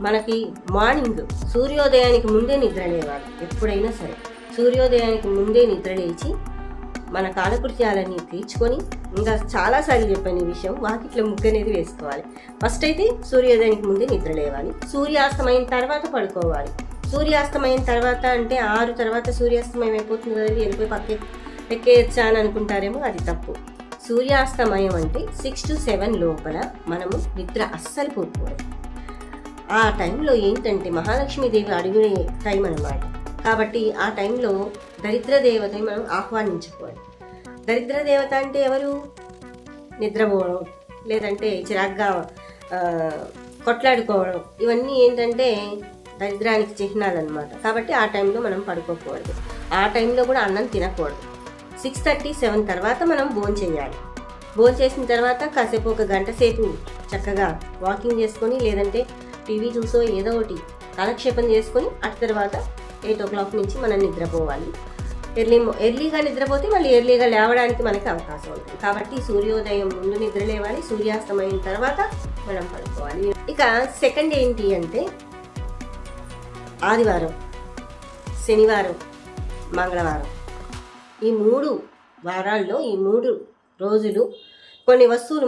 మనకి మార్నింగ్ సూర్యోదయానికి ముందే నిద్ర లేవాలి. ఎప్పుడైనా సరే సూర్యోదయానికి ముందే నిద్ర లేచి మన కాలకృత్యాలన్నీ తీర్చుకొని, ఇంకా చాలాసార్లు చెప్పాను ఈ విషయం, వాకిట్లో ముగ్గు అనేది వేసుకోవాలి. ఫస్ట్ అయితే సూర్యోదయానికి ముందే నిద్ర లేవాలి. సూర్యాస్తమైన తర్వాత పడుకోవాలి. సూర్యాస్తమైన తర్వాత అంటే 6 తర్వాత సూర్యాస్తమయం అయిపోతుంది కదా, వెళ్ళిపోయి పక్క ఎక్కేయచ్చా అని అనుకుంటారేమో, అది తప్పు. సూర్యాస్తమయం అంటే 6 to 7 లోపల మనము నిద్ర అస్సలు పోకూడదు. ఆ టైంలో ఏంటంటే మహాలక్ష్మీదేవి అడుగునే టైం అన్నమాట. కాబట్టి ఆ టైంలో దరిద్ర దేవతని మనం ఆహ్వానించుకోవాలి. దరిద్ర దేవత అంటే ఎవరు? నిద్రపోవడం, లేదంటే చిరాగ్గా కొట్లాడుకోవడం, ఇవన్నీ ఏంటంటే దరిద్రానికి చిహ్నాలు అనమాట. కాబట్టి ఆ టైంలో మనం పడుకోకూడదు. ఆ టైంలో కూడా అన్నం తినకూడదు. 6:30, 7 తర్వాత మనం భోంచేయాలి. భోంచేసిన తర్వాత కాసేపు 1 గంట సేపు చక్కగా వాకింగ్ చేసుకొని, లేదంటే టీవీ చూసో ఏదో ఒకటి కాలక్షేపం చేసుకొని, ఆ తర్వాత 8 o'clock నుంచి మనం నిద్రపోవాలి. ఎర్లీగా నిద్రపోతే మళ్ళీ ఎర్లీగా లేవడానికి మనకి అవకాశం ఉంటుంది. కాబట్టి సూర్యోదయం ముందు నిద్ర లేవాలి, సూర్యాస్తమయం తర్వాత మనం పడుకోవాలి. ఇక సెకండ్ ఏంటి అంటే ఆదివారం, శనివారం, మంగళవారం, ఈ 3 వారాల్లో ఈ 3 రోజులు కొన్ని వస్తువులు